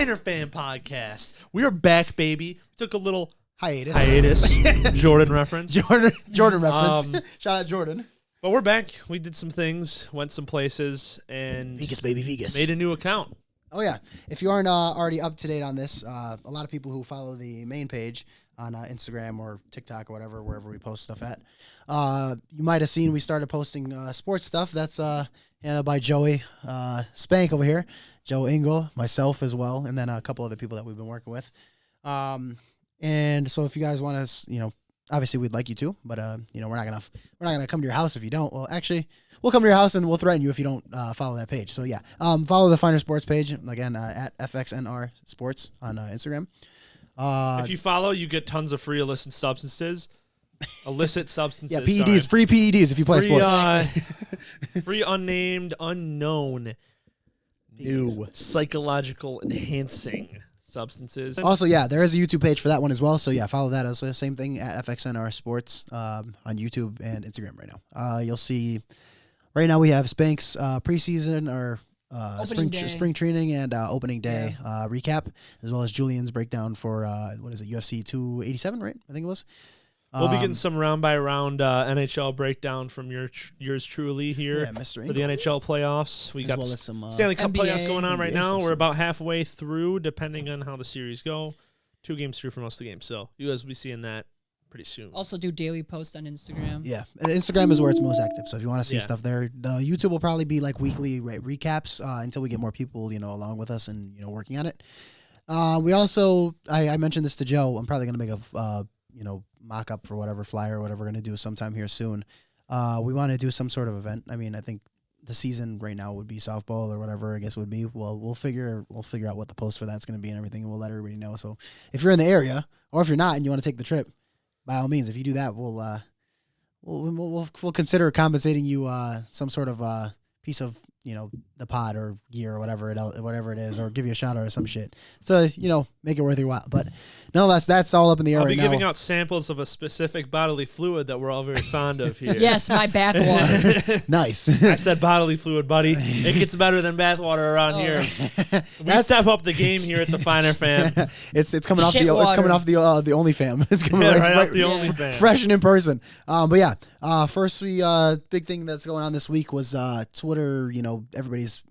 Fxner Fan Podcast. We are back, baby. Took a little hiatus. Jordan reference. Jordan reference. Shout out Jordan. But we're back. We did some things, went some places, and Vegas. made a new account. Oh, yeah. If you aren't already up to date on this, a lot of people who follow the main page on Instagram or TikTok or whatever, wherever we post stuff at, you might have seen we started posting sports stuff. That's handled by Joey Spank over here, Joe Engel, myself as well, and then a couple other people that we've been working with. And so if you guys want to, obviously we'd like you to, but we're not gonna come to your house if you don't. Well, actually, we'll come to your house and we'll threaten you if you don't follow that page. So yeah, follow the Fxner Sports page again at FXNR Sports on Instagram. If you follow, you get tons of free illicit substances. Yeah, PEDs, free PEDs if you play sports. Free unnamed, unknown, new psychological enhancing substances. Also, yeah, there is a YouTube page for that one as well. So yeah, follow that. Also, same thing at FXNR Sports on YouTube and Instagram right now. You'll see. Right now we have Spank's preseason or spring training and opening day recap, as well as Julian's breakdown for UFC 287, right? I think it was. We'll be getting some round-by-round NHL breakdown from yours truly here for the NHL playoffs. We got some Stanley Cup playoffs going on right now. We're about halfway through, depending on how the series go. 2 games through for most of the games, so you guys will be seeing that pretty soon. Also do daily posts on Instagram. Yeah, Instagram is where it's most active, so if you want to see stuff there, the YouTube will probably be like weekly recaps until we get more people, along with us and, working on it. We also, I mentioned this to Joe, I'm probably going to make a mock-up for whatever flyer or whatever we're going to do sometime here soon. We want to do some sort of event. I mean, I think the season right now would be softball or whatever I guess it would be. Well, we'll figure out what the post for that's going to be and everything, and we'll let everybody know. So if you're in the area or if you're not and you want to take the trip, by all means, if you do that, we'll consider compensating you some sort of piece of the pod or gear or whatever it is, or give you a shout out or some shit. So make it worth your while. But nonetheless, that's all up in the air. I'll right be now. giving out samples of a specific bodily fluid that we're all very fond of here. Yes, my bathwater. Nice. I said bodily fluid, buddy. It gets better than bathwater around here. We step up the game here at the Fxner Fan. It's coming off the Only Fam. It's coming right off the Only Fam. Fresh and in person. But yeah, first big thing that's going on this week was Twitter. Everybody's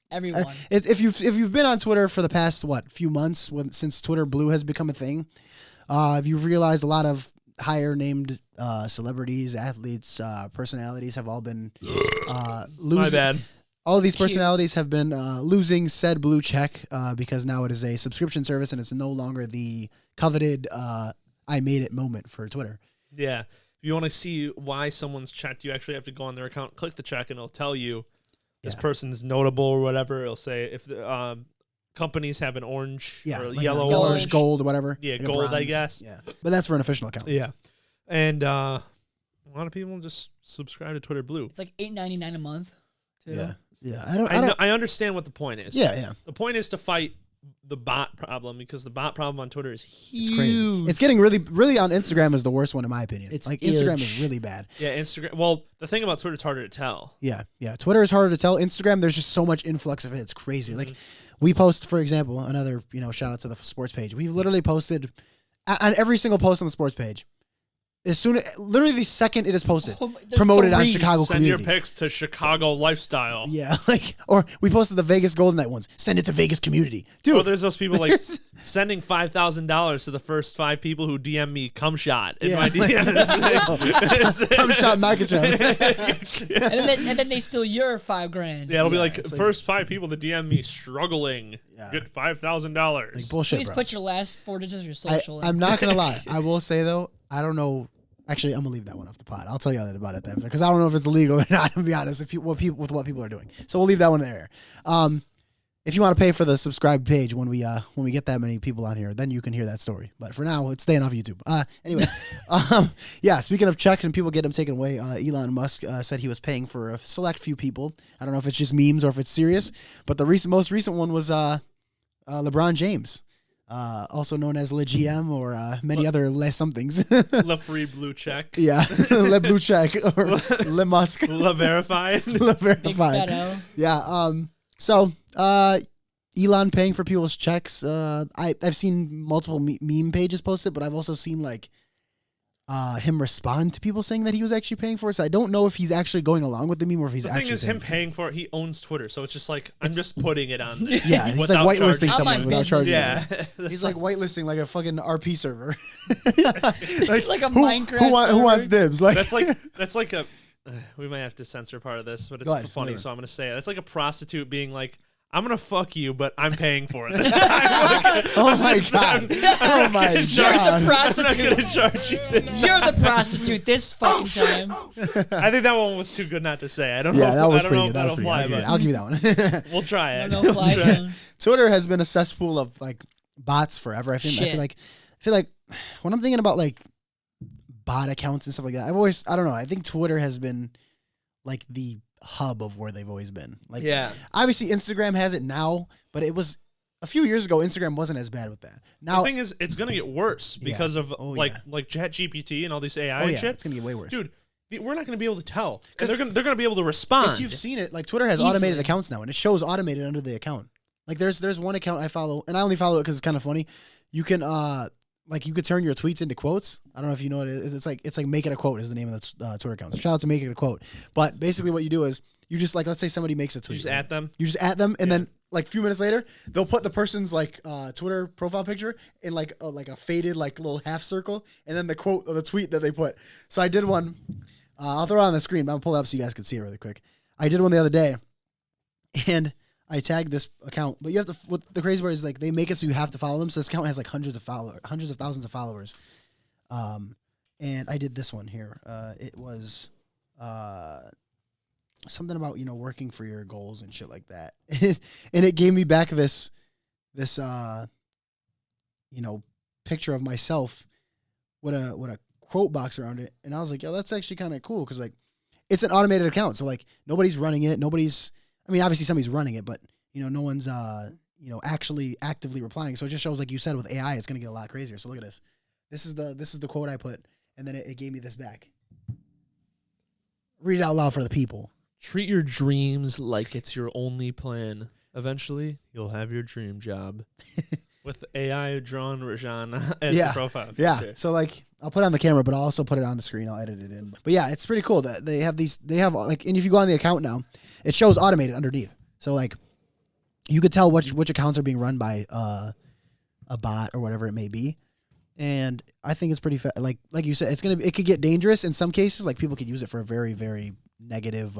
everyone. If you've been on Twitter for the past few months since Twitter Blue has become a thing, you've realized a lot of higher named celebrities, athletes, personalities have all been losing. My bad. All of these personalities have been losing said blue check because now it is a subscription service and it's no longer the coveted I made it moment for Twitter. Yeah. If you want to see why someone's checked, you actually have to go on their account, click the check, and it'll tell you this person's notable or whatever. It'll say if the companies have an orange or yellow, orange, gold, whatever. Yeah, like gold, I guess. Yeah, but that's for an official account. Yeah, and a lot of people just subscribe to Twitter Blue. It's like $8.99 a month. Too. Yeah. I understand what the point is. Yeah. The point is to fight the bot problem because the bot problem on Twitter is huge. It's crazy. It's getting really on Instagram is the worst one in my opinion. It's like Instagram is really bad. Yeah, Instagram. Well, the thing about Twitter, it's harder to tell. Yeah. Twitter is harder to tell. Instagram, there's just so much influx of it. It's crazy. Like we post, for example, another shout out to the sports page. We've literally posted on every single post on the sports page. Literally the second it is posted, promoted on Chicago community. Send your pics to Chicago Lifestyle. Yeah, or we posted the Vegas Golden Knight ones. Send it to Vegas community, dude. Well, there's those people sending $5,000 to the first 5 people who DM me cum shot in my DMs. Cum shot Makachev. and then they steal your $5,000. Yeah, it'll be like first 5 people to DM me struggling get $5,000. Like bullshit. Please put your last 4 digits of your social. I'm not gonna lie. I will say though, I don't know. Actually, I'm gonna leave that one off the pod. I'll tell you about it after because I don't know if it's illegal or not. To be honest, with what people are doing, so we'll leave that one there. If you want to pay for the subscribe page when we get that many people on here, then you can hear that story. But for now, it's staying off YouTube. Anyway, speaking of checks and people get them taken away, Elon Musk said he was paying for a select few people. I don't know if it's just memes or if it's serious, but the most recent one was LeBron James. Also known as Le GM or many other Le somethings. Le Free Blue Check. Yeah, Le Blue Check or Le Musk. Le Verified. Le Verified. Big fat L. Yeah. So Elon paying for people's checks. I've seen multiple meme pages posted, but I've also seen like him respond to people saying that he was actually paying for it. So I don't know if he's actually going along with the meme or if he's actually. The thing is, him paying for it, he owns Twitter, so it's just like I'm just putting it on there. Yeah, he's like whitelisting someone without charging. Yeah, he's like whitelisting like a fucking RP server, like a Minecraft. Who wants dibs? Like that's like a. We might have to censor part of this, but it's funny, so I'm gonna say it. It's like a prostitute being like, "I'm gonna fuck you, but I'm paying for it." Oh my god! Oh my god! You're the prostitute. I'm not gonna charge you this. You're the prostitute this fucking time. I think that one was too good not to say. I don't know. Yeah, that was I don't pretty know good. if That was that'll fly, pretty good. but I'll give you that one. We'll try it. No fly zone. Twitter has been a cesspool of like bots forever. I feel like when I'm thinking about like bot accounts and stuff like that, I don't know. I think Twitter has been like the hub of where they've always been. Like, yeah, obviously Instagram has it now, but it was a few years ago. Instagram wasn't as bad with that. Now the thing is, it's gonna get worse because of like ChatGPT and all these AI and shit. It's gonna get way worse, dude. We're not gonna be able to tell because they're gonna be able to respond. If you've seen it, like Twitter has automated accounts now, and it shows automated under the account. Like there's one account I follow, and I only follow it because it's kind of funny. You can like you could turn your tweets into quotes. I don't know if you know what it is. It's like Make It a Quote is the name of the Twitter account. So shout out to Make It a Quote. But basically what you do is you just like, let's say somebody makes a tweet. You just at them. You just at them, and then like a few minutes later, they'll put the person's like Twitter profile picture in like a faded like little half circle, and then the quote or the tweet that they put. So I did one. I'll throw it on the screen, but I'll pull it up so you guys can see it really quick. I did one the other day, and I tagged this account, but you have to. What the crazy part is, like they make it so you have to follow them. So this account has like hundreds of thousands of followers. And I did this one here. It was something about working for your goals and shit like that, and it gave me back this picture of myself with a quote box around it, and I was like, yo, that's actually kind of cool because like it's an automated account, so like nobody's running it, I mean, obviously somebody's running it, but no one's actually actively replying. So it just shows, like you said, with AI, it's gonna get a lot crazier. So look at this. This is the quote I put, and then it gave me this back. Read it out loud for the people. Treat your dreams like it's your only plan. Eventually, you'll have your dream job. With AI drawn Rajan as the profile. Yeah. Sure. So like I'll put it on the camera, but I'll also put it on the screen. I'll edit it in. But yeah, it's pretty cool that they have like, and if you go on the account now, it shows automated underneath. So like you could tell which accounts are being run by a bot or whatever it may be. And I think it's pretty like you said, it could get dangerous in some cases. Like people could use it for a very, very negative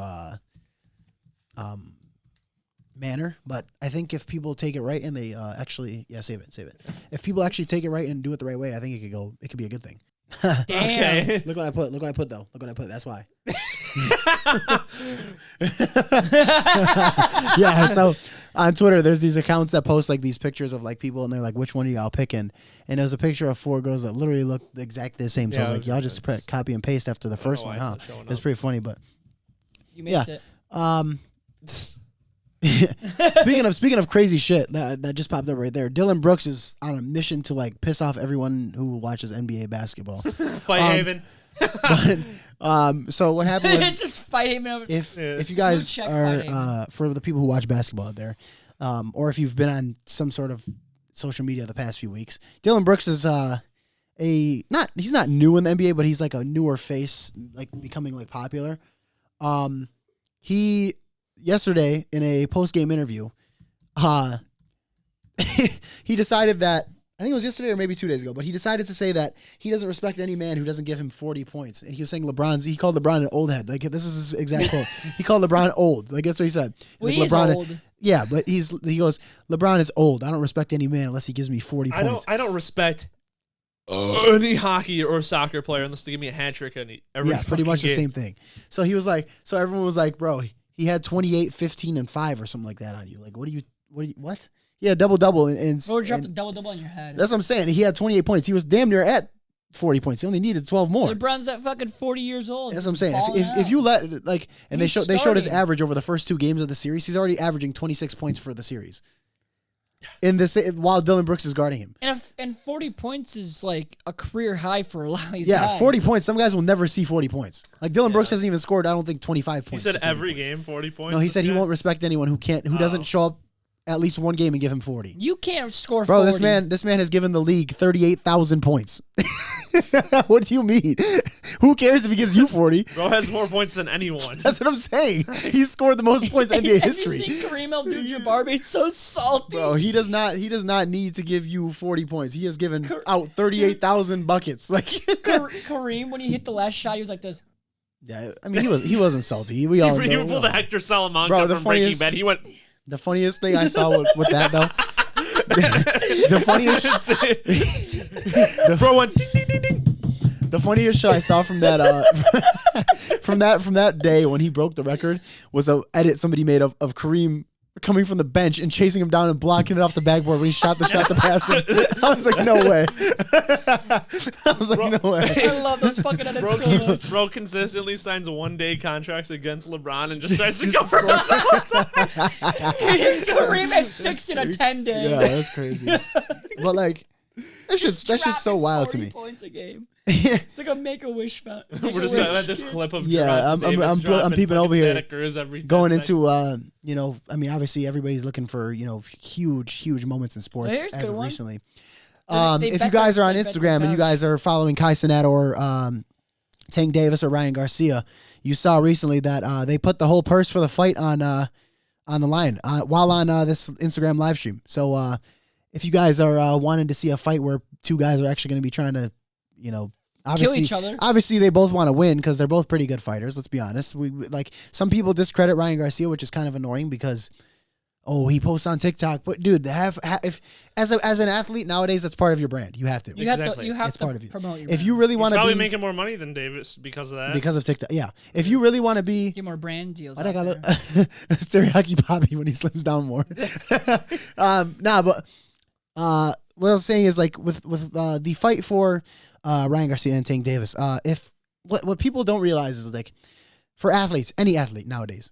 manner, but I think if people take it right and they actually save it. If people actually take it right and do it the right way, I think it could be a good thing. Damn. Okay. Look what I put though. Look what I put. That's why. Yeah, so on Twitter there's these accounts that post like these pictures of like people and they're like, which one are y'all picking? And there's a picture of 4 girls that literally look exactly the same. So I was like, y'all just copy and paste after the first one, huh? It's pretty funny, but you missed it. Speaking of crazy shit that just popped up right there, Dylan Brooks is on a mission to like piss off everyone who watches NBA basketball. Fight Haven. But, so what happened was, it's just Fight Haven. If you guys are for the people who watch basketball out there, or if you've been on some sort of social media the past few weeks, Dylan Brooks is he's not new in the NBA, but he's like a newer face, like becoming like popular. He yesterday in a post-game interview, he decided that, I think it was yesterday or maybe 2 days ago, but he decided to say that he doesn't respect any man who doesn't give him 40 points. And he was saying he called LeBron an old head. Like, this is his exact quote. He called LeBron old. Like, that's what he said. Well, like, he LeBron is old. Yeah, but he goes, LeBron is old. I don't respect any man unless he gives me 40 points. I don't respect any hockey or soccer player unless they give me a hat trick every pretty much game. The same thing. So he was like, so everyone was like, bro, he had 28, 15, and 5 or something like that on you. Like, what? Yeah, double-double. And dropped a double-double on your head. That's what I'm saying. He had 28 points. He was damn near at 40 points. He only needed 12 more. LeBron's at fucking 40 years old. That's what I'm saying. If you let, like, and they showed his average over the first 2 games of the series, he's already averaging 26 points for the series. In this, while Dylan Brooks is guarding him. And 40 points is like a career high for a lot of these guys. guys. 40 points. Some guys will never see 40 points. Like Dylan Brooks hasn't even scored, I don't think, 25 points. He said every game 40 points. No, he said he won't respect anyone who doesn't show up at least one game and give him 40. You can't score 40. Bro, this man has given the league 38,000 points. What do you mean? Who cares if he gives you 40? Bro has more points than anyone. That's what I'm saying. He's scored the most points in NBA history. Have you seen Kareem Abdul-Jabbar? It's so salty. Bro, he does not need to give you 40 points. He has given out 38,000 buckets. Like Kareem, when he hit the last shot, he was like this. Yeah, I mean he wasn't salty. We all he pulled the Hector Salamanca from Breaking Bad. He went. The funniest thing I saw with that though. The funniest. Bro went ding ding ding ding. The funniest shit I saw from that from that day when he broke the record was a edit somebody made of Kareem coming from the bench and chasing him down and blocking it off the backboard when he shot the shot to pass him. I was like, no way. I was like, no way. I love those fucking edits so much. Bro consistently signs 1-day contracts against LeBron and just tries to go for it. Kareem at 6 in a 10 day. Yeah, that's crazy. But like, that's just so wild to me. 40 points a game. It's like a Make-A-Wish fountain. We're just at this clip of I'm peeping over here, going into I mean, obviously everybody's looking for huge moments in sports as of recently. If you guys are on Instagram and you guys are following Kai Cenat or Tank Davis or Ryan Garcia, you saw recently that they put the whole purse for the fight on the line while on this Instagram live stream. So if you guys are wanting to see a fight where two guys are actually going to be trying to kill each other. Obviously, they both want to win because they're both pretty good fighters. Let's be honest. We like some people discredit Ryan Garcia, which is kind of annoying because he posts on TikTok. But dude, if as an athlete nowadays, that's part of your brand. You have to. You have to part of you. Promote your if brand. you really want to probably making more money than Davis because of that. Because of TikTok, yeah. If you really want to be, get more brand deals. I think I look teriyaki Bobby when he slims down more. What I was saying is like with the fight for Ryan Garcia and Tank Davis. If what people don't realize is like for athletes, any athlete nowadays,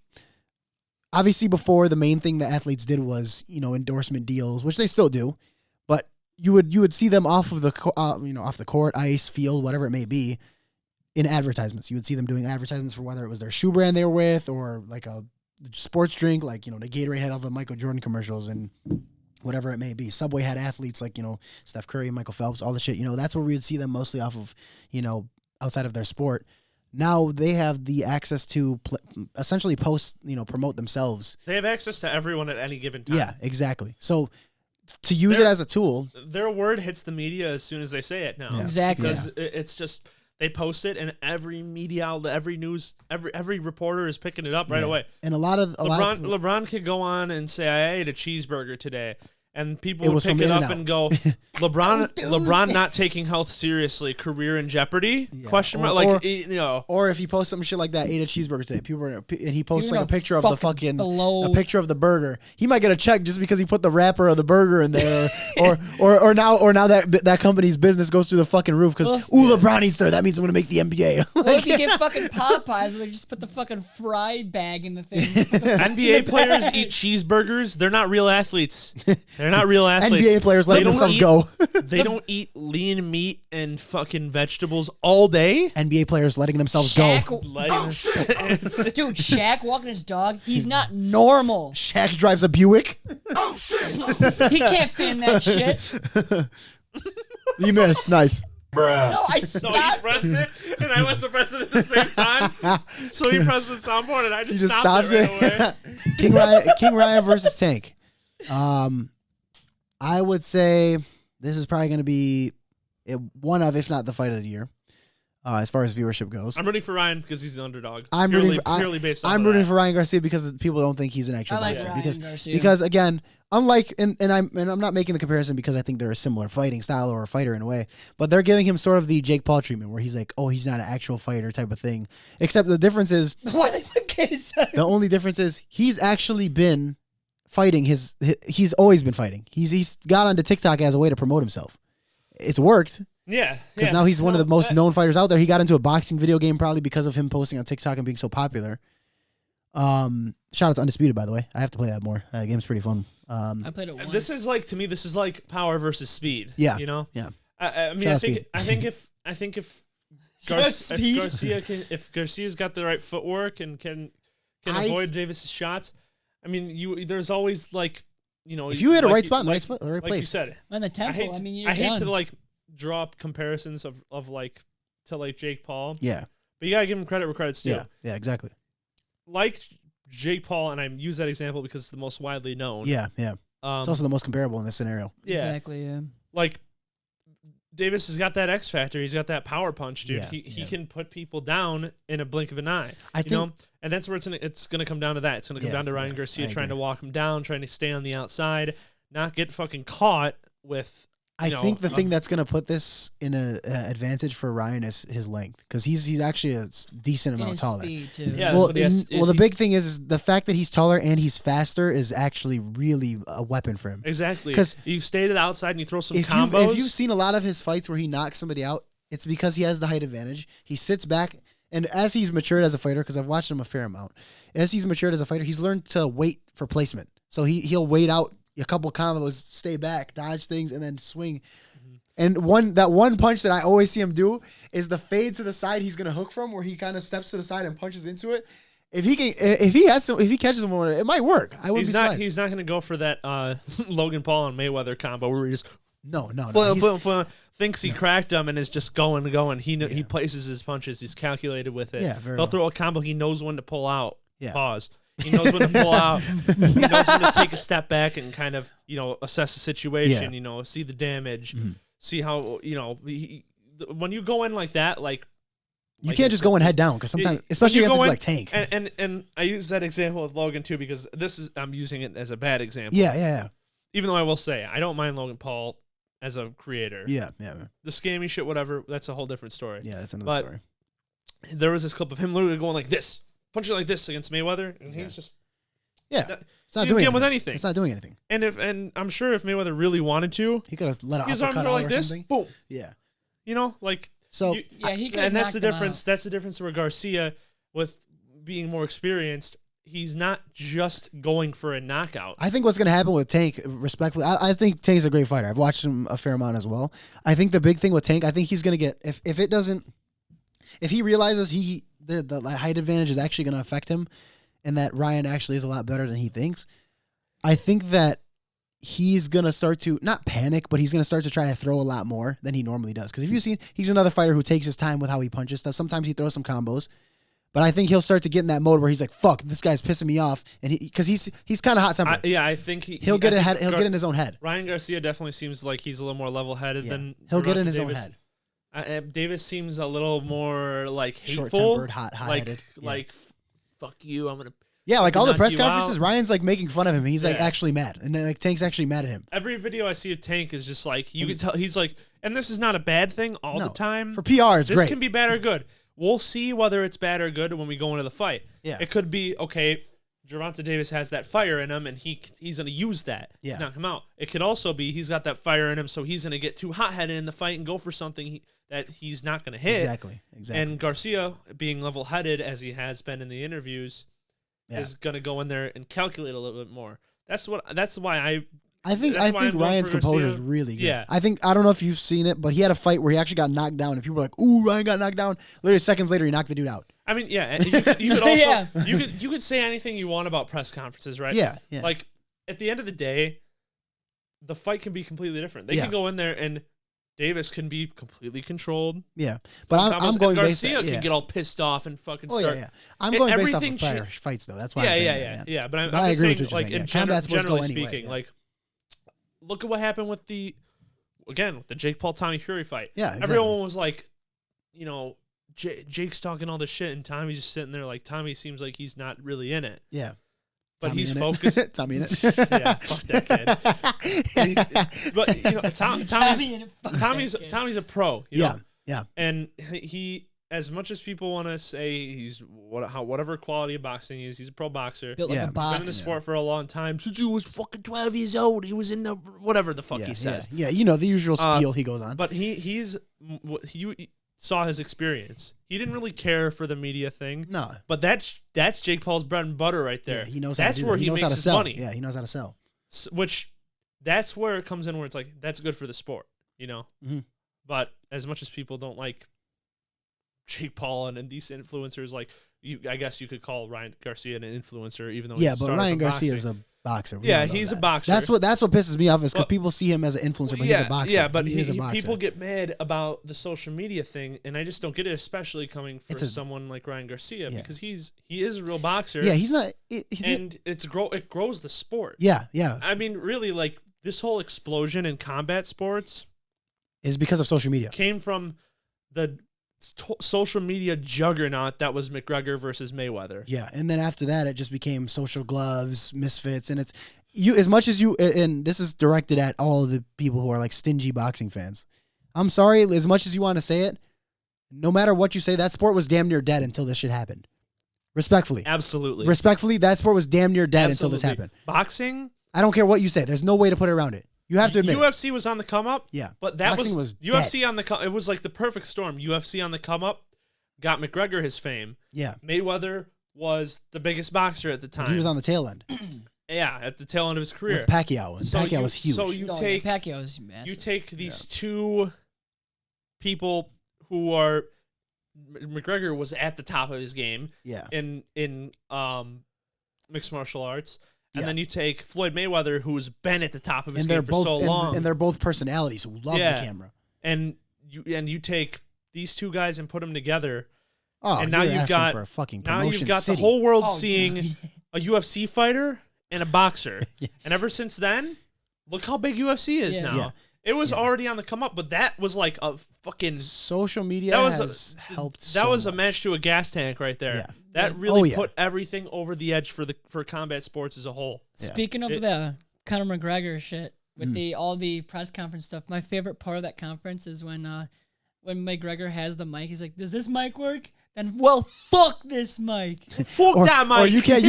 obviously before the main thing that athletes did was endorsement deals, which they still do, but you would see them off of the off the court, ice, field, whatever it may be, in advertisements. You would see them doing advertisements for whether it was their shoe brand they were with or like a sports drink, like the Gatorade had all the Michael Jordan commercials and whatever it may be. Subway had athletes like, Steph Curry, Michael Phelps, all the shit. That's where we would see them mostly off of, outside of their sport. Now they have the access to essentially promote themselves. They have access to everyone at any given time. Yeah, exactly. So to use it as a tool. Their word hits the media as soon as they say it now. Yeah. Exactly. Because it's just, they post it and every media outlet, every news, every reporter is picking it up right away. And LeBron could go on and say, I ate a cheeseburger today. And people would pick it up and go, LeBron not taking health seriously, career in jeopardy? Yeah. Question mark. Or if he posts some shit like that, ate a cheeseburger today. And he posts like a picture of the a picture of the burger. He might get a check just because he put the wrapper of the burger in there. or now that company's business goes through the fucking roof because LeBron eats there. That means I'm gonna make the NBA. Well, if you get fucking Popeyes, they just put the fucking fried bag in the thing. NBA players eat cheeseburgers. They're not real athletes. They're not real athletes. NBA players letting themselves go. They don't eat lean meat and fucking vegetables all day. NBA players letting themselves go. Dude, Shaq walking his dog. He's not normal. Shaq drives a Buick. Oh shit! He can't fit in that shit. You missed. Nice. Bruh. No, I stopped. So he pressed it, and I went to press it at the same time. So he pressed the soundboard, and I just stopped it right away. King Ryan versus Tank. I would say this is probably going to be one of, if not the fight of the year, as far as viewership goes. I'm rooting for Ryan because he's the underdog. I'm rooting for Ryan Garcia because people don't think he's an actual boxer. Because again, unlike and I'm not making the comparison because I think they're a similar fighting style or a fighter in a way, but they're giving him sort of the Jake Paul treatment where he's like, oh, he's not an actual fighter type of thing. Except the difference is the only difference is he's actually been fighting he's always been fighting. He's got onto TikTok as a way to promote himself. It's worked. Yeah. Because now he's one of the most known fighters out there. He got into a boxing video game probably because of him posting on TikTok and being so popular. Shout out to Undisputed, by the way. I have to play that more. The game's pretty fun. I played it once. This is like power versus speed. Yeah. Yeah. I mean, I think if Garcia's got the right footwork and can avoid Davis's shots, I mean, there's always like if you hit a right spot in the right spot, the right like place. You said, and the tempo. I hate to like draw up comparisons of like to like Jake Paul. Yeah. But you gotta give him credit where credit's due. Yeah, exactly. Like Jake Paul, and I use that example because it's the most widely known. Yeah. It's also the most comparable in this scenario. Yeah. Exactly, yeah. Like, Davis has got that X factor. He's got that power punch, dude. He can put people down in a blink of an eye. You know? And that's where it's gonna come down to that. It's gonna come down to Ryan Garcia trying to walk him down, trying to stay on the outside, not get fucking caught with. I think the thing that's going to put this in an advantage for Ryan is his length, because he's actually a decent amount taller. Speed too. Yeah, well, the big thing is the fact that he's taller and he's faster is actually really a weapon for him. Exactly. Because you stay to the outside and you throw some combos. If you've seen a lot of his fights where he knocks somebody out, it's because he has the height advantage. He sits back, and as he's matured as a fighter, because I've watched him a fair amount, as he's matured as a fighter, he's learned to wait for placement. So he'll wait out a couple combos, stay back, dodge things, and then swing. And that one punch that I always see him do is the fade to the side he's gonna hook from, where he kind of steps to the side and punches into it. If he catches him, it might work. I wouldn't be surprised. He's not gonna go for that Logan Paul and Mayweather combo where he just no. Thinks he cracked him and is just going. He places his punches. He's calculated with it. Yeah, He'll throw a combo. He knows when to pull out. Yeah. Pause. He knows when to pull out. He knows when to take a step back and kind of assess the situation. Yeah. See the damage. Mm-hmm. See how when you go in like that, you can't just go in head down, because sometimes, especially against like Tank. And I use that example with Logan too, because I'm using it as a bad example. Yeah. Even though I will say I don't mind Logan Paul as a creator. Yeah. The scammy shit, whatever, that's a whole different story. Yeah, that's another story. There was this clip of him literally going like this, punching like this against Mayweather, and he's just it's not doing with anything. It's not doing anything. And I'm sure if Mayweather really wanted to, he could have let his arms go like this, boom. Yeah. So he could. And that's the difference. That's the difference where Garcia, with being more experienced, he's not just going for a knockout. I think what's going to happen with Tank, respectfully, I think Tank's a great fighter. I've watched him a fair amount as well. I think the big thing with Tank, I think he's going to get, if he realizes the height advantage is actually going to affect him, and that Ryan actually is a lot better than he thinks, I think that he's going to start to, not panic, but he's going to start to try to throw a lot more than he normally does. Because if you've seen, he's another fighter who takes his time with how he punches stuff. Sometimes he throws some combos. But I think he'll start to get in that mode where he's like, "Fuck, this guy's pissing me off," and because he's kind of hot tempered. I think he'll get in his own head. Ryan Garcia definitely seems like he's a little more level headed than he'll get in his own head. Davis seems a little more like hateful, short-tempered, hot-headed. Like fuck you, I'm gonna. Yeah, like all the press conferences, Ryan's like making fun of him. He's like actually mad, and then like Tank's actually mad at him. Every video I see of Tank is just like you can tell he's like, and this is not a bad thing all the time. For PR, it's great. This can be bad or good. We'll see whether it's bad or good when we go into the fight. Yeah. It could be, okay, Gervonta Davis has that fire in him, and he's going to use that to knock him out. It could also be he's got that fire in him, so he's going to get too hot-headed in the fight and go for something that he's not going to hit. Exactly. And Garcia, being level-headed as he has been in the interviews, is going to go in there and calculate a little bit more. That's why I think Ryan's composure is really good. Yeah. I don't know if you've seen it, but he had a fight where he actually got knocked down, and people were like, "Ooh, Ryan got knocked down." Literally seconds later, he knocked the dude out. I mean, yeah, and you could also you could say anything you want about press conferences, right? Yeah. Like at the end of the day, the fight can be completely different. They can go in there and Davis can be completely controlled. Yeah, but I'm going based Garcia can get all pissed off and fucking start. Yeah. I'm going based off of prior fights though. That's why. Yeah. But I'm just saying, like in generally speaking, like. Look at what happened with the Jake Paul Tommy Fury fight. Yeah, exactly. Everyone was like, Jake's talking all this shit, and Tommy's just sitting there like Tommy seems like he's not really in it. Yeah, but Tommy he's focused. Tommy in it. Yeah, fuck that kid. But Tommy's a pro. Yeah. And he, as much as people want to say he's whatever quality of boxing he is, he's a pro boxer. Built like a box. He's been in the sport for a long time. Since he was fucking 12 years old, he was in the whatever the fuck he says. Yeah, the usual spiel he goes on. But he saw his experience. He didn't really care for the media thing. No. But that's Jake Paul's bread and butter right there. Yeah, he knows that's how to do where that. he knows makes how to his sell. money. Yeah, he knows how to sell. Which that's where it comes in where it's like that's good for the sport, Mm-hmm. But as much as people don't like Jake Paul and these influencers, like I guess you could call Ryan Garcia an influencer, even though but Ryan Garcia is a boxer. Yeah, he's a boxer. That's what pisses me off is because people see him as an influencer, but he's a boxer. Yeah, but he is a boxer. People get mad about the social media thing, and I just don't get it, especially coming from someone like Ryan Garcia, because he is a real boxer. Yeah, he's not. And it grows the sport. Yeah, yeah. I mean, really, like this whole explosion in combat sports is because of social media. Came from the social media juggernaut that was McGregor versus Mayweather. Yeah, and then after that, it just became social gloves, misfits, and it's you as much as you. And this is directed at all of the people who are like stingy boxing fans. I'm sorry, as much as you want to say it, no matter what you say, that sport was damn near dead until this shit happened. Respectfully, absolutely, respectfully, that sport was damn near dead until this happened. Boxing, I don't care what you say. There's no way to put it around it. You have to admit UFC was on the come up. Yeah. But that Boxing was UFC dead. On the come. It was like the perfect storm. UFC on the come up got McGregor his fame. Yeah. Mayweather was the biggest boxer at the time. He was on the tail end. Yeah, at the tail end of his career. With Pacquiao. And Pacquiao was huge. So you take Pacquiao was massive. You take these two people who are McGregor was at the top of his game. Yeah. In mixed martial arts. And then you take Floyd Mayweather, who's been at the top of his game for so long. And they're both personalities who love the camera. And you take these two guys and put them together. Oh, and now you've got for a fucking now you've got city. the whole world seeing a UFC fighter and a boxer. Yeah. And ever since then, look how big UFC is now. Yeah. It was already on the come up, but that was like a fucking social media has helped. That was much. a match to a gas tank right there. Yeah. That really put everything over the edge for combat sports as a whole. Speaking of the Conor McGregor shit with all the press conference stuff, my favorite part of that conference is when McGregor has the mic. He's like, "Does this mic work?" Then, well, fuck this mic. Fuck that mic. Or you can't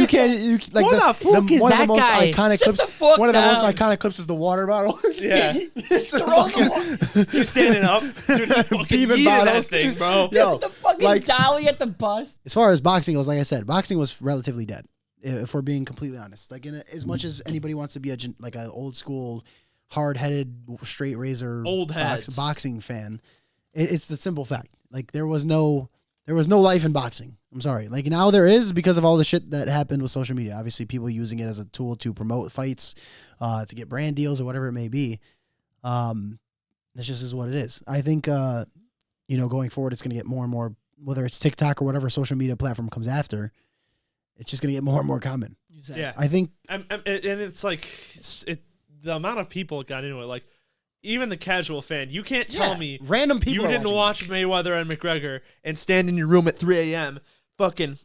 like who the fuck is one that of the most guy? iconic Sit clips. the fuck One of the most down. iconic clips is the water bottle. Yeah. He's standing up. Dude, fucking beaming that bottles. thing, bro. Yo, the fucking dolly at the bus. As far as boxing goes, like I said, boxing was relatively dead. If we're being completely honest, like as much as anybody wants to be an old school, hard-headed, straight razor boxing fan, it's the simple fact. Like there was no life in boxing. I'm sorry. Like now there is because of all the shit that happened with social media. Obviously, people using it as a tool to promote fights, to get brand deals or whatever it may be. This just is what it is. I think, going forward, it's going to get more and more, whether it's TikTok or whatever social media platform comes after, it's just going to get more and more common. Exactly. Yeah. I think. And it's like, the amount of people that got into it, like, even the casual fan, you can't tell me random people you didn't watch Mayweather and McGregor and stand in your room at 3 a.m. fucking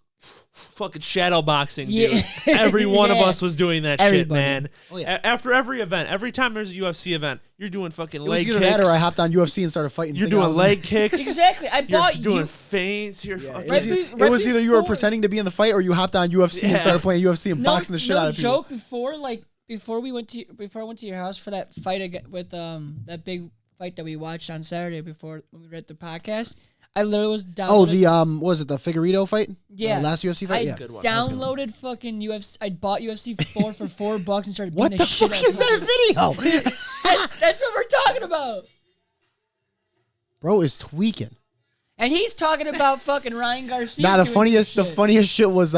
shadow boxing, dude. Every one of us was doing that shit, man. Oh, yeah. After every event, every time there's a UFC event, you're doing fucking leg kicks. That or I hopped on UFC and started fighting. You're doing leg kicks. Exactly. You're doing feints. You're fucking. It was either you were pretending to be in the fight or you hopped on UFC and started playing UFC and boxing the shit out of people. No joke. Before I went to your house for that fight with that big fight that we watched on Saturday when we read the podcast, I literally was downloading. Oh, was it the Figueiredo fight? Yeah, last UFC fight. I downloaded fucking UFC. I bought UFC 4 for $4 and started. What the fuck is that video? That's what we're talking about. Bro is tweaking, and he's talking about fucking Ryan Garcia. Nah, the funniest shit was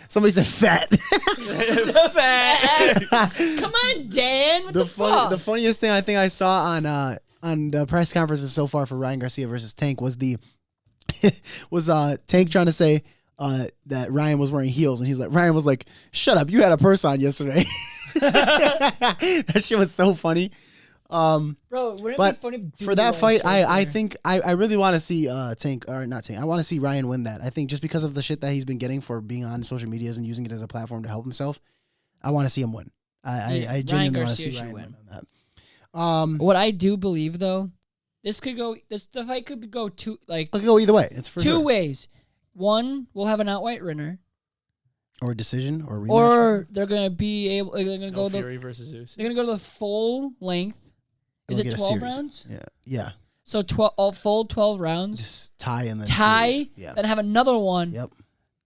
somebody said fat. Fat. Come on, Dan. What the fuck? The funniest thing I think I saw on the press conferences so far for Ryan Garcia versus Tank was Tank trying to say that Ryan was wearing heels, and Ryan was like, "Shut up, you had a purse on yesterday." That shit was so funny. Bro, wouldn't it be funny for that fight? I think I really want to see Tank. I want to see Ryan win that. I think just because of the shit that he's been getting for being on social medias and using it as a platform to help himself, I want to see him win. I genuinely want to see Ryan win on that. What I do believe though, the fight could go it could go either way. It's for two ways. One, we'll have an outright winner. Or a decision, or rematch. Or they're gonna be able. They're gonna go Fury versus Zeus. They're gonna go to the full length. Is it 12 rounds? Yeah. So full 12 rounds. Just tie and then series. Yeah. Then have another one. Yep.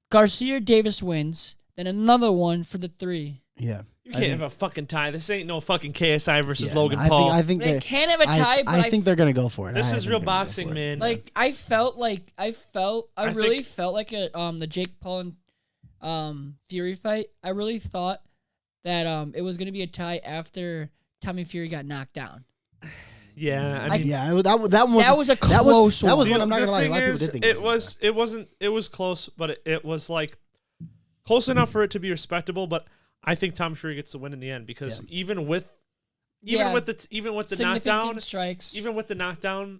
Garcia Davis wins. Then another one for the 3. Yeah. You can't have a fucking tie. This ain't no fucking KSI versus Logan Paul. I think they can't have a tie. I think they're gonna go for it. This is real boxing, man. Like I really felt like the Jake Paul and Fury fight, I really thought that it was gonna be a tie after Tommy Fury got knocked down. Yeah, I mean, that was a close one. That was one. I'm not gonna lie. A lot of people did think it was close, but it was like close enough for it to be respectable. But I think Tommy Fury gets the win in the end because even with the knockdown strikes, even with the knockdown,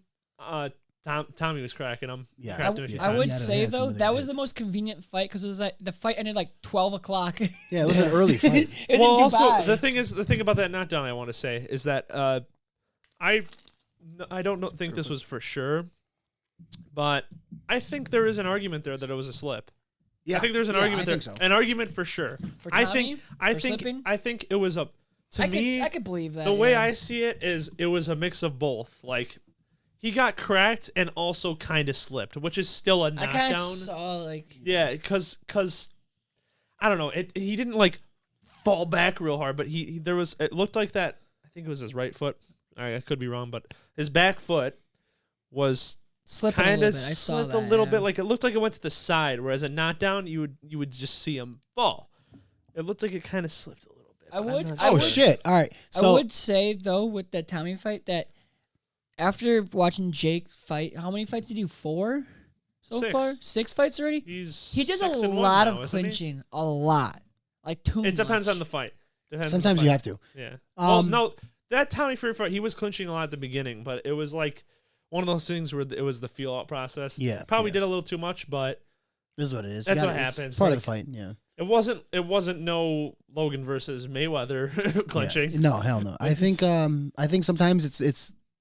Tommy was cracking him. Yeah, I would say though that was the most convenient fight because it was like the fight ended like 12 o'clock. Yeah, it was an early fight. Well, also the thing about that knockdown I want to say is that I don't think this was for sure, but I think there is an argument there that it was a slip. Yeah, I think there's an argument there, an argument for sure. For Tommy, I think it was a. I could believe that. The way I see it is, it was a mix of both. Like, he got cracked and also kind of slipped, which is still a knockdown. I kind of saw because I don't know. He didn't like fall back real hard, but there was. It looked like that. I think it was his right foot. I could be wrong, but his back foot was kind of slipped a little bit. Like, it looked like it went to the side, whereas a knockdown, you would just see him fall. It looked like it kind of slipped a little bit. Shit! All right, so I would say though with the Tommy fight that after watching Jake fight, how many fights did he do? 4 so far? 6 fights already. He does a lot of clinching, a lot, like too much. It depends on the fight. Sometimes you have to. Yeah. Well, no. That Tommy Fury fight, he was clinching a lot at the beginning, but it was like one of those things where it was the feel-out process. Yeah. Probably did a little too much, but this is what it is. That's what happens. It's part of the fight, yeah. It wasn't no Logan versus Mayweather clinching. Yeah. No, hell no. I think sometimes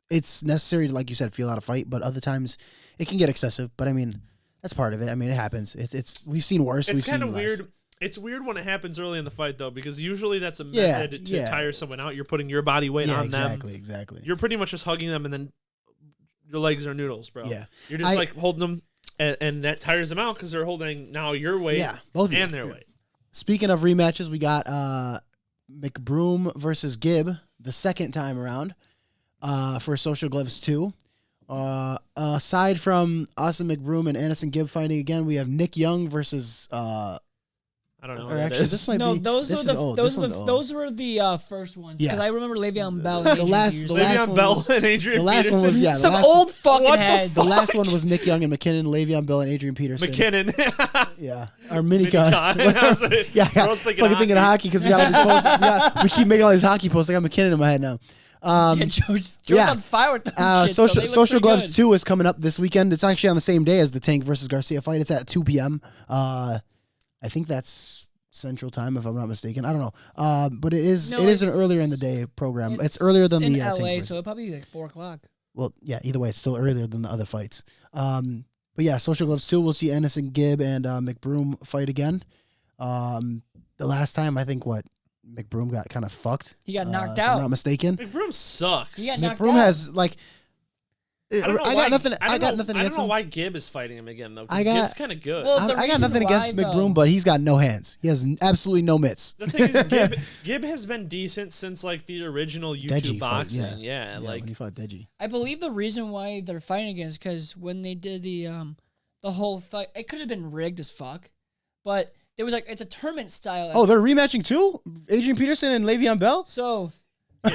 it's necessary to, like you said, feel out a fight, but other times it can get excessive. But I mean, that's part of it. I mean, it happens. We've seen worse. It's kind of weird. It's weird when it happens early in the fight, though, because usually that's a method to tire someone out. You're putting your body weight on them. Exactly. You're pretty much just hugging them, and then your legs are noodles, bro. Yeah. You're just like holding them, and that tires them out because they're holding now your weight both and their weight. Speaking of rematches, we got McBroom versus Gibb the second time around for Social Gloves 2. Aside from Austin McBroom and Anderson Gibb fighting again, we have Nick Young versus... I don't know. Or actually, this might be. Those were the first ones. Because I remember Le'Veon Bell. And the last one and Adrian the last Peterson. one was some old fucking heads. The last one was Nick Young and McKinnon, Le'Veon Bell and Adrian Peterson. McKinnon. Yeah, our minicon. Yeah, fucking thinking of hockey because we got all these posts. We keep making all these hockey posts. I got McKinnon in my head now. Joe's on fire with them. Social Gloves 2 is coming up this weekend. It's actually on the same day as the Tank versus Garcia fight. It's at 2 p.m. I think that's Central Time, if I'm not mistaken. I don't know. But it is an earlier in the day program. It's earlier than the LA, Tank so it'll probably be like 4 o'clock. Well, yeah, either way, it's still earlier than the other fights. But yeah, Social Gloves 2, we'll see Anderson Gibb and McBroom fight again. The last time, I think, McBroom got kind of fucked. He got knocked out. If I'm not mistaken. McBroom sucks. He got knocked McBroom out. has, like... I got nothing I against don't know him. why Gibb is fighting him again, though, because Gibb's kind of good. Well, I got nothing against McBroom, but he's got no hands. He has absolutely no mitts. The thing is, Gibb has been decent since, like, the original YouTube Deji boxing. Fight, yeah, like when he fought Deji. I believe the reason why they're fighting again is because when they did the whole fight, it could have been rigged as fuck, but there was, like, it's a tournament style. Oh, they're rematching too? Adrian Peterson and Le'Veon Bell? So all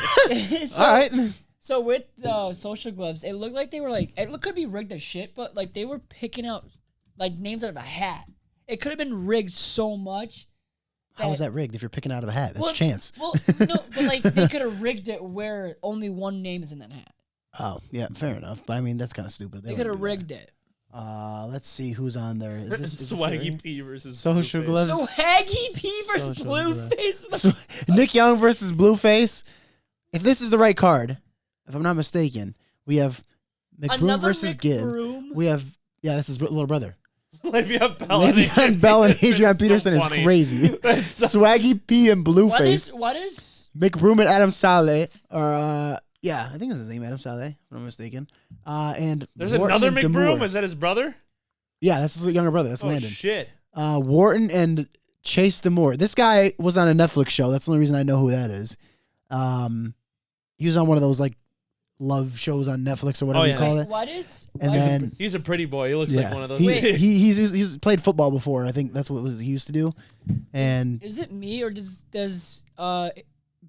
right. So with the Social Gloves, it looked like they were like, it could be rigged as shit, but like they were picking out like names out of a hat. It could have been rigged so much. How is that rigged if you're picking out of a hat? That's chance. Well, no, but like they could have rigged it where only one name is in that hat. Oh, yeah, fair enough. But I mean, that's kind of stupid. They could have rigged it. Let's see who's on there. Is this Swaggy P versus Social Gloves? Swaggy P versus Blueface. Nick Young versus Blueface. If this is the right card, if I'm not mistaken, we have McBroom versus Gibb. We have, that's his little brother. Le'Veon Bell and Adrian Peterson is crazy. Swaggy P and Blueface. What is McBroom and Adam Saleh are, I think that's his name, Adam Saleh, if I'm not mistaken. And there's Wharton another and McBroom. Demore. Is that his brother? Yeah, that's his younger brother. That's Landon. Oh, shit. Wharton and Chase Demore. This guy was on a Netflix show. That's the only reason I know who that is. He was on one of those, like, love shows on Netflix or whatever you call it. What is? And then he's a pretty boy. He looks like one of those. He's played football before. I think that's what he used to do. And is it me or does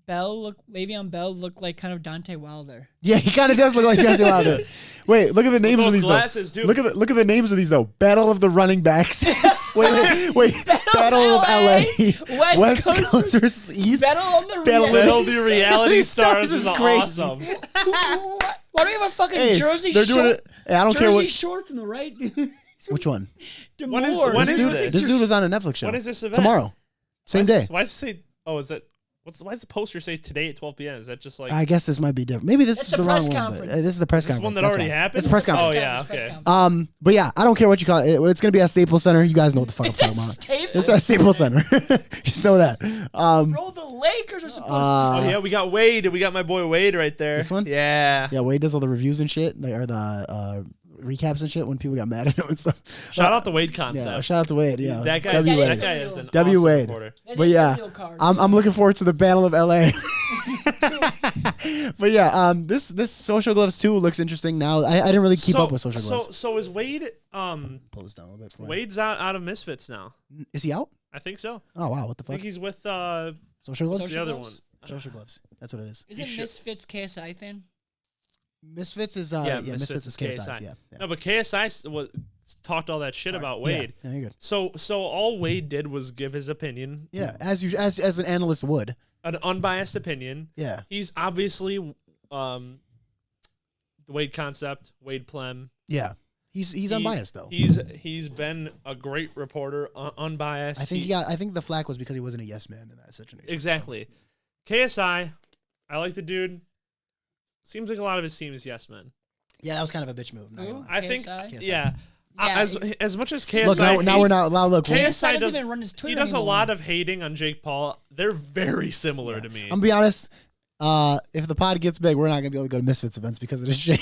Le'Veon Bell look like kind of Dante Wilder? Yeah, he kind of does look like Dante Wilder. Wait, look at the names of these glasses, though. Look at the names of these though. Battle of the Running Backs. wait. Battle of LA. West Coast versus East. Battle of the Reality Stars is awesome. Why do we have a fucking Jersey Shore? Doing it. Hey, I don't care what. Jersey Shore from the right. Which one? When is this? This dude was on a Netflix show. When is this event? Tomorrow. Same day. Why does it say? Oh, is it? Why does the poster say today at 12 p.m.? Is that just like? I guess this might be different. Maybe this is the wrong one. This is the press conference. This one that already happened. It's a press conference. Oh yeah, okay. But yeah, I don't care what you call it. It's gonna be at Staples Center. You guys know what the fuck I'm talking about. It's at Staples Center. Just know that. Bro, the Lakers are supposed to. Oh yeah, we got Wade. We got my boy Wade right there. This one. Yeah. Yeah, Wade does all the reviews and shit, or the recaps and shit when people got mad at him and stuff. Shout out to Wade Concept. Yeah, shout out to Wade. Yeah, that guy is an W awesome Wade. reporter. But yeah, I'm looking forward to the Battle of LA. But yeah, this Social Gloves 2 looks interesting now. I didn't really keep up with Social Gloves. So is Wade pull this down a little bit for Wade's out of Misfits now. Is he out? I think so. Oh wow, what the fuck? I think he's with Social Gloves. The other one. Social Gloves. That's what it is. Is it Misfits KSI thing? Misfits is Misfits is KSI. Yeah. No, but KSI talked all that shit about Wade. Yeah, you're good. So all Wade did was give his opinion. Yeah, as an analyst would. An unbiased opinion. Yeah. He's obviously the Wade Concept, Wade Plem. Yeah. He's unbiased though. He's been a great reporter, unbiased. I think the flack was because he wasn't a yes man in that situation. Exactly. So. KSI, I like the dude. Seems like a lot of his team is yes men. Yeah, that was kind of a bitch move. I think. KSI? Yeah. As much as KSI. Look, now we're not. Look, KSI doesn't even run his Twitter. He does anymore. a lot of hating on Jake Paul. They're very similar to me. I'm gonna be honest. If the pod gets big, we're not gonna be able to go to Misfits events because of this shit.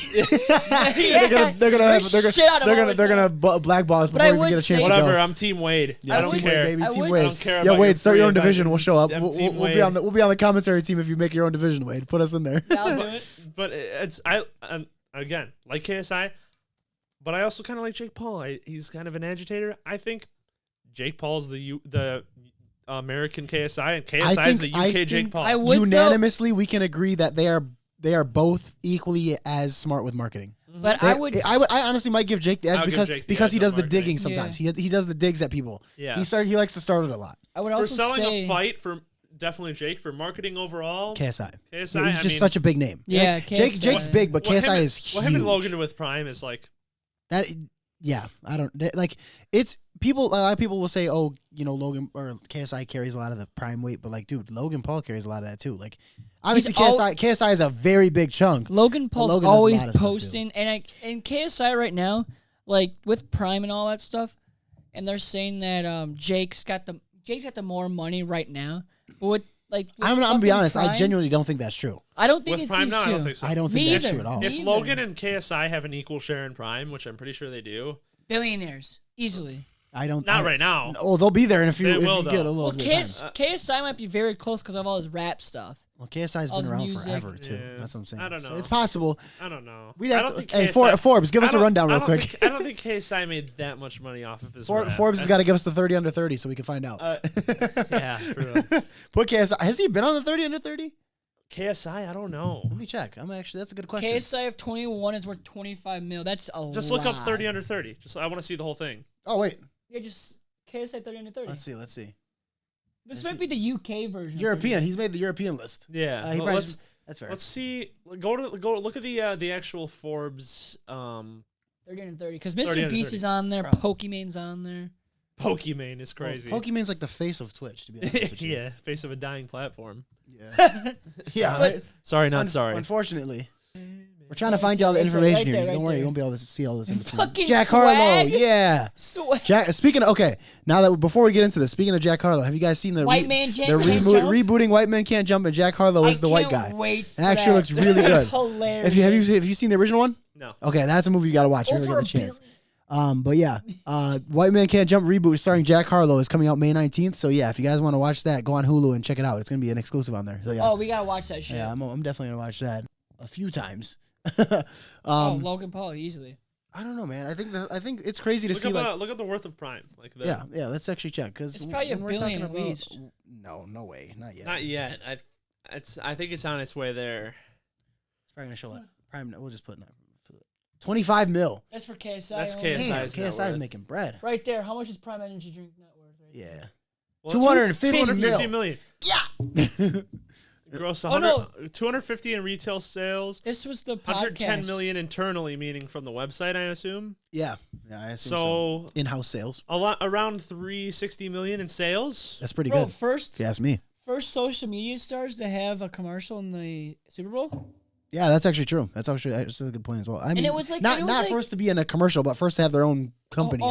They're gonna blackball us before we even get a chance to go. Whatever. I'm Team Wade. Yeah, I don't care. Baby, Team I Wade. don't care. Yeah, Wade, start your own division. We'll show up. We'll be on the commentary team if you make your own division. Wade, put us in there. Yeah, I'll do it. But again, like KSI, but I also kind of like Jake Paul. He's kind of an agitator. I think Jake Paul's the American KSI, and KSI is the UK Jake Paul. Unanimously, we can agree that they are both equally as smart with marketing. But I honestly might give Jake the edge because he does the digging sometimes. Yeah. He does the digs at people. Yeah, he likes to start it a lot. I would also for selling a fight for. Definitely Jake for marketing overall. KSI. He's just such a big name. Yeah, like, Jake's big, but KSI is huge. What him and Logan with Prime is like that. Yeah, I don't like. It's people. A lot of people will say, "Oh, Logan or KSI carries a lot of the prime weight," but like, dude, Logan Paul carries a lot of that too. Like, obviously, KSI is a very big chunk. Logan Paul's always posting, and KSI right now, like with Prime and all that stuff, and they're saying that Jake's got the more money right now. But I'm gonna be honest. Prime, I genuinely don't think that's true. I don't think with it's Prime. true. I don't think so. I don't think that's true at all. If Logan and KSI have an equal share in Prime, which I'm pretty sure they do, billionaires easily. Not right now. Oh, they'll be there in a few. They will, get a little bit of time. KSI might be very close because of all his rap stuff. Well, KSI's been around forever too. Yeah. That's what I'm saying. I don't know. So it's possible. I don't know. We'd have to. Hey, Forbes, give us a rundown real quick. I don't think KSI made that much money off of his rap. Forbes has got to give us the 30 under 30 so we can find out. Yeah, for real. Put KSI. Has he been on the 30 under 30? KSI, I don't know. Let me check. That's a good question. KSI of 21 is worth 25 mil. That's a lot. Just look up 30 under 30. I want to see the whole thing. Oh wait. Yeah, just KSI 30 under 30. Let's see. This might be the UK version. European. He's made the European list. Yeah. That's fair. Let's see. Go look at the actual Forbes 30 under 30 because Mr. Beast is on there. Pokemon's on there. Pokemon is crazy. Well, Pokemon's like the face of Twitch, to be honest with you. Yeah, face of a dying platform. Yeah. Yeah. Right? Sorry, not sorry. Unfortunately. We're trying to find you all the information here. Don't worry, you won't be able to see all this in between. Fucking Jack swag. Harlow, yeah. Swag. Speaking of, before we get into this, speaking of Jack Harlow, have you guys seen the rebooting White Man Can't Jump, and Jack Harlow is the white guy? Wait it actually looks really good. Hilarious. Have you seen the original one? No. Okay, that's a movie you got to watch. You're gonna get a chance. But yeah, White Man Can't Jump reboot starring Jack Harlow is coming out May 19th. So yeah, if you guys want to watch that, go on Hulu and check it out. It's gonna be an exclusive on there. So yeah. Oh, we gotta watch that shit. Yeah, I'm definitely gonna watch that a few times. Logan Paul easily. I don't know, man. I think it's crazy to see. Look at the worth of Prime. Yeah. Let's actually check because it's probably $1 billion at least. No way, not yet. Not yet. I think it's on its way there. It's probably gonna show it. Prime. We'll just put 25 mil. That's for KSI. That's KSI. KSI is making bread. Right there. How much is Prime Energy Drink net worth? Right Yeah. there? Well, 250 million. Yeah. Gross 250 in retail sales. This was the podcast. 110 million internally, meaning from the website, I assume. Yeah, I assume so. In-house sales. Around 360 million in sales. That's pretty good. First, if you ask me. First social media stars to have a commercial in the Super Bowl. Yeah, that's actually true. That's a good point as well. I mean, and it was like not first to be in a commercial, but first to have their own company.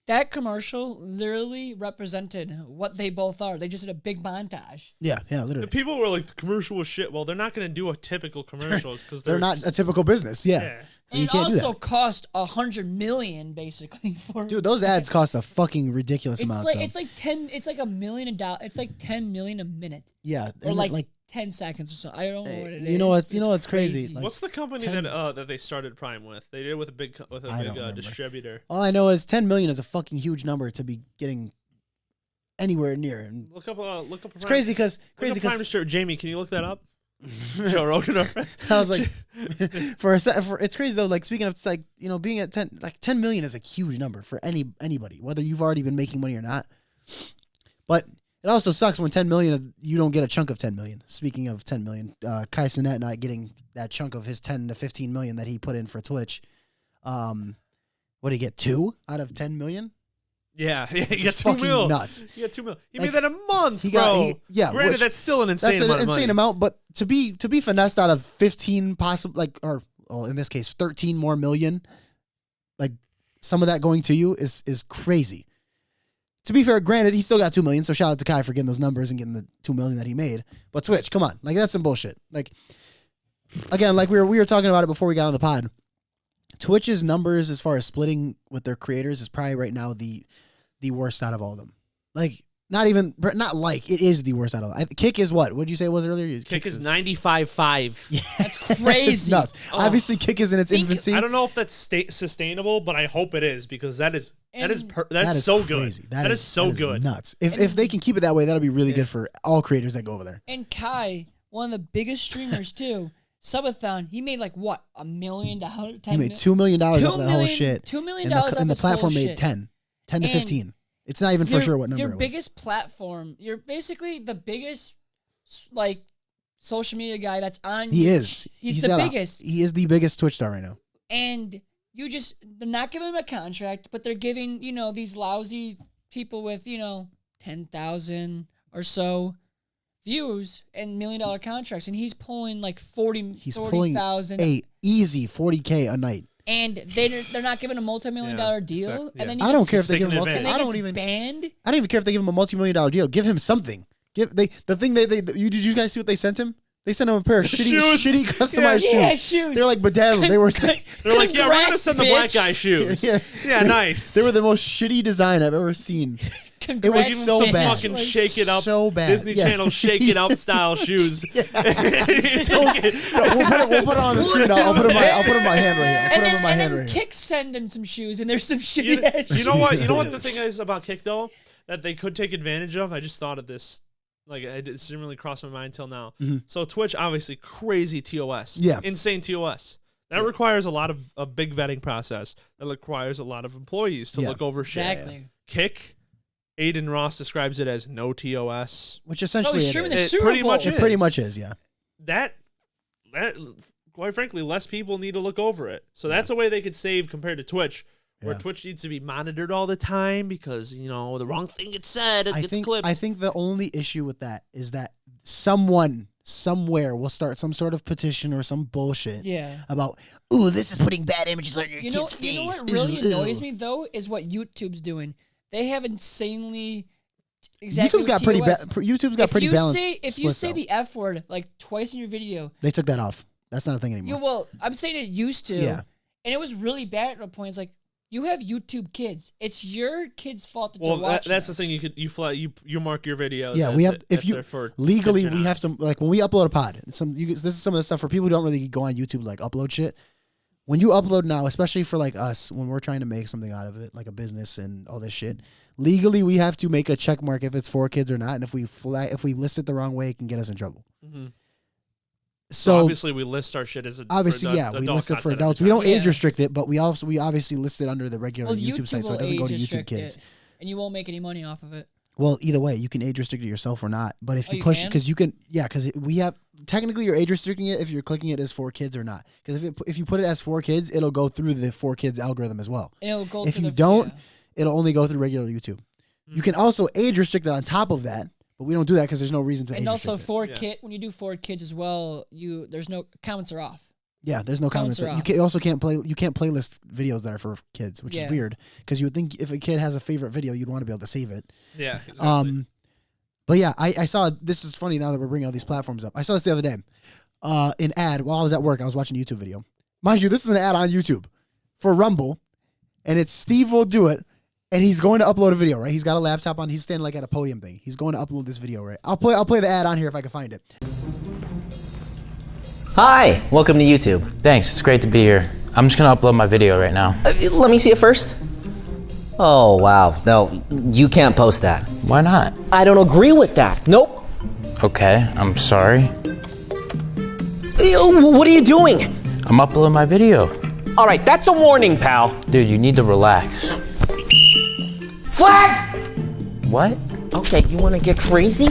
That commercial literally represented what they both are. They just did a big montage. Yeah, literally. The people were like, the commercial was shit. Well, they're not going to do a typical commercial because they're not a typical business. Yeah. And it also cost $100 million basically for. Dude, those ads cost a fucking ridiculous amount. It's like $1 million. It's like $10 million a minute. Yeah, or like 10 seconds or so. I don't know what it is. You know what's crazy? What's the company that they started Prime with? They did it with a big distributor. All I know is 10 million is a fucking huge number to be getting anywhere near. And look up. It's crazy because Prime distributor. Jamie, can you look that up? Joe Rogan. I was like, it's crazy though. Like speaking of, it's like being at 10 million is a huge number for anybody, whether you've already been making money or not. But it also sucks when 10 million, you don't get a chunk of 10 million. Speaking of 10 million, Kai Cenat not getting that chunk of his 10 to 15 million that he put in for Twitch. What did he get? 2 out of 10 million? Yeah, he got 2 mil. Nuts. He got 2 mil. He made that a month, bro. Granted, that's still an insane amount of money. Amount, but to be finessed out of 15 possible, in this case 13 more million, like some of that going to you is crazy. To be fair, granted, he still got 2 million, so shout out to Kai for getting those numbers and getting the 2 million that he made. But Twitch, come on, like that's some bullshit. Like, again, like we were talking about it before we got on the pod. Twitch's numbers as far as splitting with their creators is probably right now the worst out of all of them. Like, it is the worst out of them. Kick is what? What did you say it was earlier? Kick is 95.5. Yeah, that's crazy. It's nuts. Obviously, Kick is in its infancy. I don't know if that's sustainable, but I hope it is because that is so good. That is so good. Nuts. If they can keep it that way, that'll be really good for all creators that go over there. And Kai, one of the biggest streamers too. Subathon, he made like what, $1 million? He made $2 million off that whole shit. $2 million and the platform made 10 to 15. It's not even for sure what number it was. Your biggest platform, you're basically the biggest like social media guy that's on. He's the biggest. He is the biggest Twitch star right now. And they're not giving him a contract, but they're giving these lousy people with 10,000 or so views and $1 million contracts, and he's pulling like 40,000. He's pulling easy 40K a night. And they're not giving a multi-million-dollar deal. Exactly, yeah. And then I don't care if they give him I don't even care if they give him a multi-million-dollar deal. Give him something. Did you guys see what they sent him? They sent him a pair of shitty customized shoes. Yeah, shoes. They're like bedazzled. They're like, yeah, we're gonna send the black guy shoes. Yeah, nice. They were the most shitty design I've ever seen. It was so bad. Fucking shake it up. So bad. Disney Channel shake it up style shoes. We'll put it on the screen. I'll put it in my hand right here. And then Kick send him some shoes, and there's some shitty You know what? You know what the thing is about Kick though that they could take advantage of. I just thought of this. Like, it didn't really cross my mind until now. Mm-hmm. So Twitch, obviously, crazy TOS. Yeah. Insane TOS. That requires a lot of a big vetting process. That requires a lot of employees to look over shit. Exactly. Kick, Aiden Ross describes it as no TOS. Which essentially it pretty much is, yeah. That, quite frankly, less people need to look over it. So that's a way they could save compared to Twitch. Where Twitch needs to be monitored all the time because, the wrong thing gets said, it gets clipped. I think the only issue with that is that someone somewhere will start some sort of petition or some bullshit about, ooh, this is putting bad images on your kid's face. You know what really annoys me, though, is what YouTube's doing. They have insanely... YouTube's got pretty balanced. If you say the F word like twice in your video... They took that off. That's not a thing anymore. Well, I'm saying it used to. Yeah. And it was really bad at a point. It's like, You have YouTube Kids. It's your kids' fault that they're watching. That's the thing. You mark your videos. Yeah, we have if you legally we have some like when we upload a pod. This is some of the stuff for people who don't really go on YouTube like upload shit. When you upload now, especially for like us, when we're trying to make something out of it, like a business and all this shit, legally we have to make a check mark if it's for kids or not, and if we list it the wrong way, it can get us in trouble. Mm-hmm. So obviously we list our shit as we list it for adults. We don't age restrict it, but we obviously list it under the regular YouTube site, so it doesn't go to YouTube Kids. And you won't make any money off of it. Well, either way, you can age restrict it yourself or not. But if you push it, because you can, because we have technically you're age restricting it if you're clicking it as for kids or not. Because if you put it as for kids, it'll go through the for kids algorithm as well. And it'll go if you don't, it'll only go through regular YouTube. You can also age restrict it on top of that. But we don't do that because there's no reason to. And also for when you do for kids as well, there's no comments are off. Yeah, there's no comments. You also can't playlist videos that are for kids, which is weird because you would think if a kid has a favorite video, you'd want to be able to save it. Yeah. Exactly. But yeah, I saw this is funny now that we're bringing all these platforms up. I saw this the other day, an ad while I was at work. I was watching a YouTube video. Mind you, this is an ad on YouTube for Rumble, and it's Steve will do it. And he's going to upload a video, right? He's got a laptop on. He's standing like at a podium thing. He's going to upload this video, right? I'll play the ad on here if I can find it. Hi, welcome to YouTube. Thanks, it's great to be here. I'm just gonna upload my video right now. Let me see it first. Oh, wow. No, you can't post that. Why not? I don't agree with that. Nope. Okay, I'm sorry. What are you doing? I'm uploading my video. All right, that's a warning, pal. Dude, you need to relax. Flag! What? Okay, you wanna get crazy?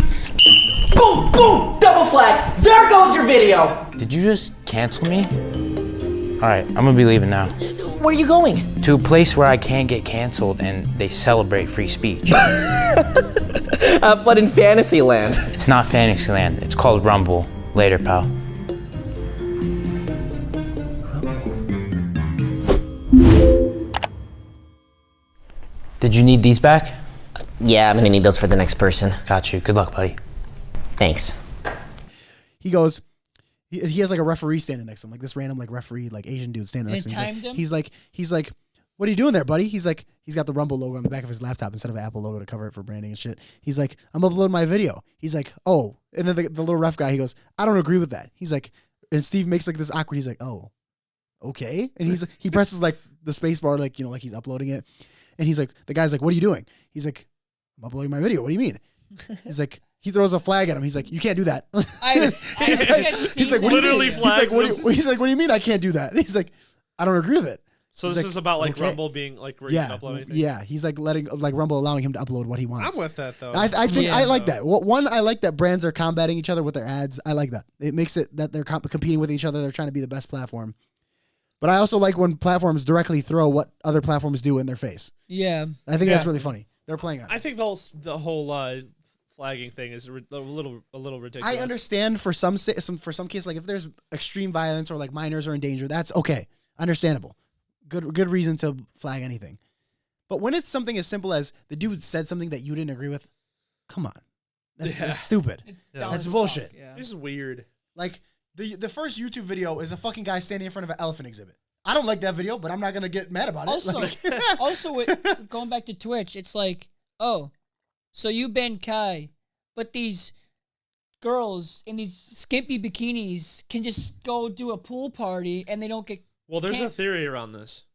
Boom, boom, double flag. There goes your video. Did you just cancel me? All right, I'm gonna be leaving now. Where are you going? To a place where I can't get canceled and they celebrate free speech. Have fun in Fantasyland. It's not Fantasyland, it's called Rumble. Later, pal. Did you need these back? Yeah, I'm gonna need those for the next person. Got you. Good luck, buddy. Thanks. He goes, he has like a referee standing next to him, like this random like referee, like Asian dude standing next to him. He's like, what are you doing there, buddy? He's like, he's got the Rumble logo on the back of his laptop instead of an Apple logo to cover it for branding and shit. He's like, I'm uploading my video. He's like, oh, and then the little ref guy, he goes, I don't agree with that. He's like, and Steve makes like this awkward. He's like, oh, okay, and he presses like the space bar, like like he's uploading it. And he's like, the guy's like, what are you doing? He's like, I'm uploading my video. What do you mean? He's like, he throws a flag at him. He's like, you can't do that. He's like, literally flags. He's like, what do you mean I can't do that? He's like, I don't agree with it. So this is about like Rumble being like where you can upload anything? Yeah, he's like letting like Rumble allowing him to upload what he wants. I'm with that though. I think I like that. One, I like that brands are combating each other with their ads. I like that. It makes it that they're competing with each other. They're trying to be the best platform. But I also like when platforms directly throw what other platforms do in their face. Yeah. I think that's really funny. They're playing on it. I think the whole flagging thing is a little ridiculous. I understand for some cases, like if there's extreme violence or like minors are in danger, that's okay. Understandable. Good reason to flag anything. But when it's something as simple as the dude said something that you didn't agree with, come on. That's stupid. That's bullshit. Yeah. This is weird. Like the first YouTube video is a fucking guy standing in front of an elephant exhibit. I don't like that video, but I'm not gonna get mad about it. Also, going back to Twitch, it's like, oh, so you banned Kai, but these girls in these skimpy bikinis can just go do a pool party and they don't get. Well, there's a theory around this.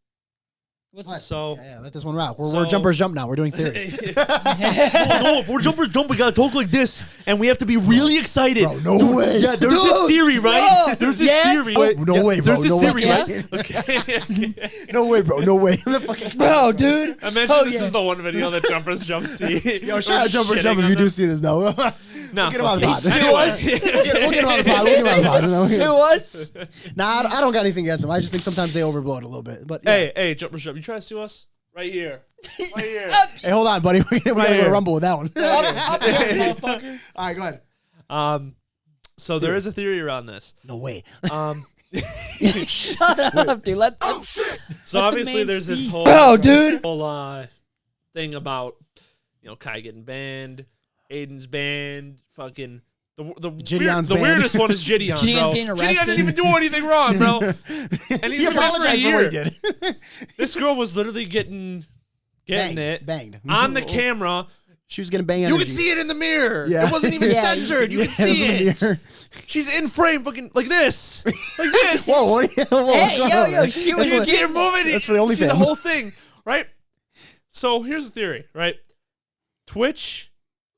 Let this one rock. We're jumpers jump now. We're doing theories. No, if we're jumpers jump, we gotta talk like this, and we have to be really excited. Bro, no way. Yeah, there's this theory, right? Bro, there's this theory. Oh, no way, bro. There's this theory, right? Okay. No way, bro. No way. Bro, dude. Imagine this is the one video that jumpers jump see. Yo, shout out jumpers jump if you do see this though. No, we'll get him on the pod. Sue us. We'll get him on the pod. We'll get him on the pod. Sue us. Nah, I don't got anything against them. I just think sometimes they overblow it a little bit. But yeah. Hey, jumpers jump. You try to sue us? Right here. Right here. Hey, hold on, buddy. We're gonna go to Rumble with that one. Motherfucker. All right, go ahead. So there is a theory around this. No way. Shut up, dude. So obviously there's this whole thing about Kai getting banned, Aiden's banned, fucking Gideon's the weirdest one is Gideon, bro. Gideon's getting arrested. Gideon didn't even do anything wrong, bro. And he apologized for what he did. This girl was literally getting banged on the camera. She was getting banged. You could see it in the mirror. Yeah. It wasn't even censored. You could see it. She's in frame, fucking like this, like this. Whoa! Hey, yo, she was. You see her moving. That's for the only see the whole thing, right? So here's the theory, right? Twitch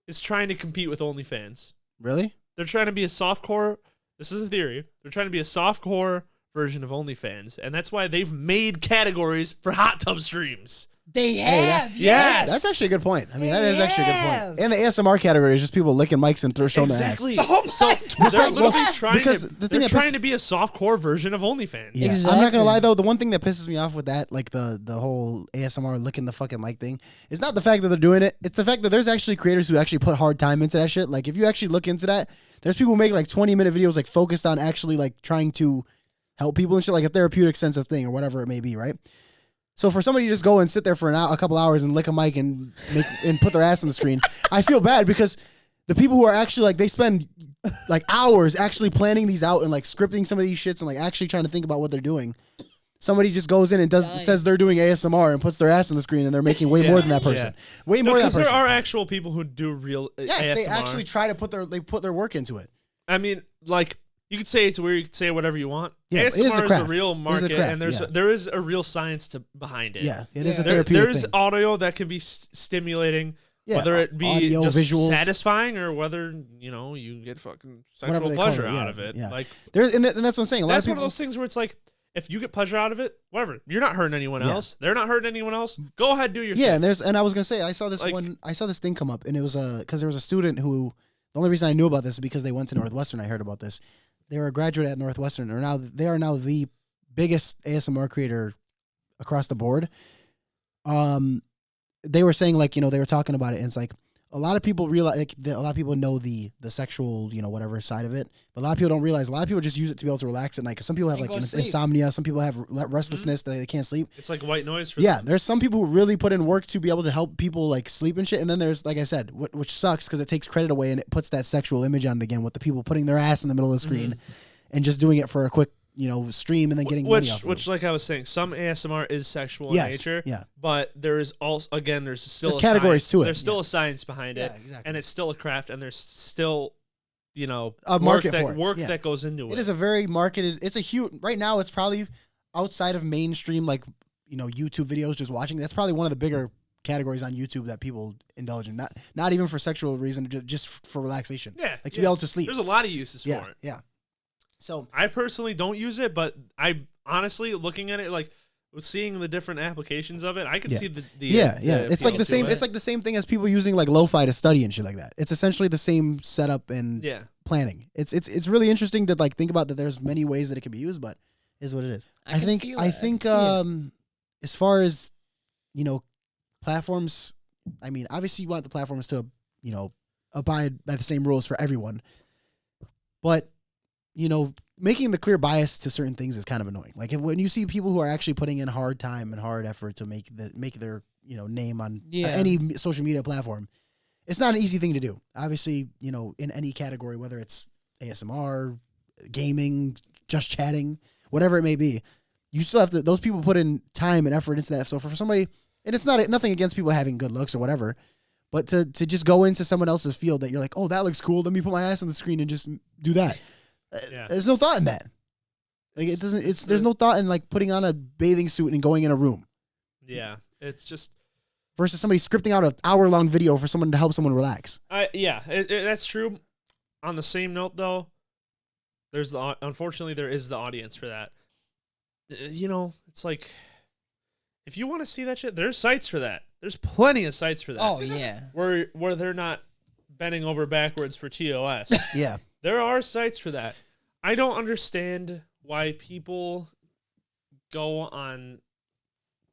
is trying to compete with OnlyFans. Really? They're trying to be a softcore. This is a theory. They're trying to be a softcore version of OnlyFans, and that's why they've made categories for hot tub streams. They have, yes. That's actually a good point. I mean, that is actually a good point. And the ASMR category is just people licking mics and showing exactly. their ass. Oh so they're literally trying to be a softcore version of OnlyFans. Yeah. Exactly. I'm not gonna lie though, the one thing that pisses me off with that, like the whole ASMR licking the fucking mic thing, is not the fact that they're doing it. It's the fact that there's actually creators who actually put hard time into that shit. Like if you actually look into that, there's people who make like 20-minute videos like focused on actually like trying to help people and shit, like a therapeutic sense of thing or whatever it may be, right? So for somebody to just go and sit there for a couple hours and lick a mic and put their ass on the screen, I feel bad because the people who are actually like, they spend like hours actually planning these out and like scripting some of these shits and like actually trying to think about what they're doing. Somebody just goes in and says they're doing ASMR and puts their ass on the screen and they're making way more than that person. Yeah. Way more than that person. Because there are actual people who do real ASMR. They actually try to put their work into it. I mean, like, you could say it's weird. You could say whatever you want. Yeah, ASMR is a real market, and there is a real science behind it. Yeah, it is a therapeutic There's thing. audio that can be stimulating, whether it be audio, just visuals, satisfying or whether you get fucking sexual pleasure out of it. Yeah. Like and that's what I'm saying. That's one of those things where it's like, if you get pleasure out of it, whatever. You're not hurting anyone else. They're not hurting anyone else. Go ahead, do your thing. And I was gonna say I saw this thing come up, and it was because there was a student who, the only reason I knew about this is because they went to Northwestern. I heard about this. They were a graduate at Northwestern. They are now the biggest ASMR creator across the board. They were saying they were talking about it, and it's like a lot of people realize, like, a lot of people know the sexual, whatever side of it, but a lot of people don't realize. A lot of people just use it to be able to relax at night. Because some people have like insomnia, some people have restlessness that they can't sleep. It's like white noise for them. There's some people who really put in work to be able to help people like sleep and shit. And then there's, like I said, which sucks because it takes credit away and it puts that sexual image on it again with the people putting their ass in the middle of the screen and just doing it for a quick stream and then getting money off of which, like I was saying, some ASMR is sexual in nature. Yeah. But there is also, again, there's still categories to it. There's still a science behind it. Exactly. And it's still a craft, and there's still, a market for work that goes into it. It is a very marketed. It's a huge. Right now, it's probably outside of mainstream, like YouTube videos. Just watching. That's probably one of the bigger categories on YouTube that people indulge in. Not even for sexual reason, just for relaxation. Yeah. Like to be able to sleep. There's a lot of uses for it. Yeah. So I personally don't use it, but I honestly, looking at it, like seeing the different applications of it, I can see the It's like the same. It's like the same thing as people using like lo-fi to study and shit like that. It's essentially the same setup and planning. It's really interesting to like think about that. There's many ways that it can be used, but it is what it is. I think as far as platforms, I mean, obviously you want the platforms to abide by the same rules for everyone, but making the clear bias to certain things is kind of annoying. Like when you see people who are actually putting in hard time and hard effort to make their name on any social media platform, it's not an easy thing to do. Obviously, in any category, whether it's ASMR, gaming, just chatting, whatever it may be, you still have to. Those people put in time and effort into that. So for somebody, and it's nothing against people having good looks or whatever, but to just go into someone else's field that you're like, oh, that looks cool. Let me put my ass on the screen and just do that. There's no thought in that. Like it doesn't. There's no thought in like putting on a bathing suit and going in a room. Yeah, it's just versus somebody scripting out an hour-long video for someone to help someone relax. That's true. On the same note, though, unfortunately there is the audience for that. It's like if you want to see that shit, there's sites for that. There's plenty of sites for that. Oh yeah, where they're not bending over backwards for TOS. Yeah. There are sites for that. I don't understand why people go on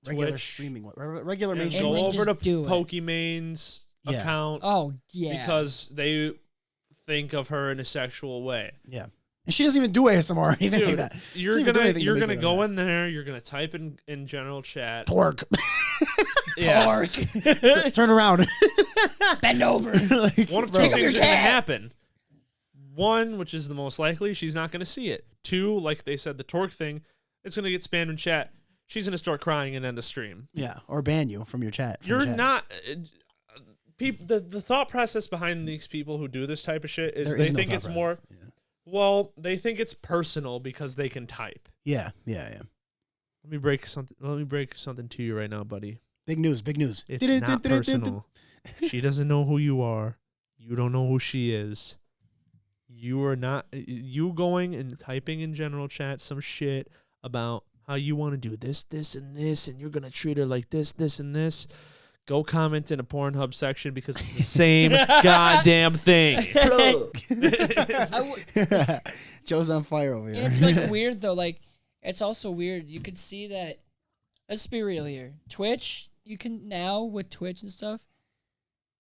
regular Twitch, streaming, regular and mainstream. go over to Pokemon's account. Oh yeah, because they think of her in a sexual way. Yeah, and she doesn't even do ASMR or anything like that. You're gonna go in there. You're gonna type in general chat. Torque. Torque. Turn around. Bend over. One of two things are gonna happen. One, which is the most likely, she's not going to see it. Two, like they said, the Torque thing, it's going to get spammed in chat. She's going to start crying and end the stream. Yeah, or ban you from your chat. You're not... The thought process behind these people who do this type of shit is they think it's more... Yeah. Well, they think it's personal because they can type. Yeah. Let me break something to you right now, buddy. Big news. It's not personal. She doesn't know who you are. You don't know who she is. You are not... You going and typing in general chat some shit about how you want to do this, and this, and you're going to treat her like this, and this. Go comment in a Pornhub section because it's the same goddamn thing. Joe's on fire over here. And it's like weird though. Like it's also weird. You could see that. Let's be real here. Twitch, you can now with Twitch and stuff.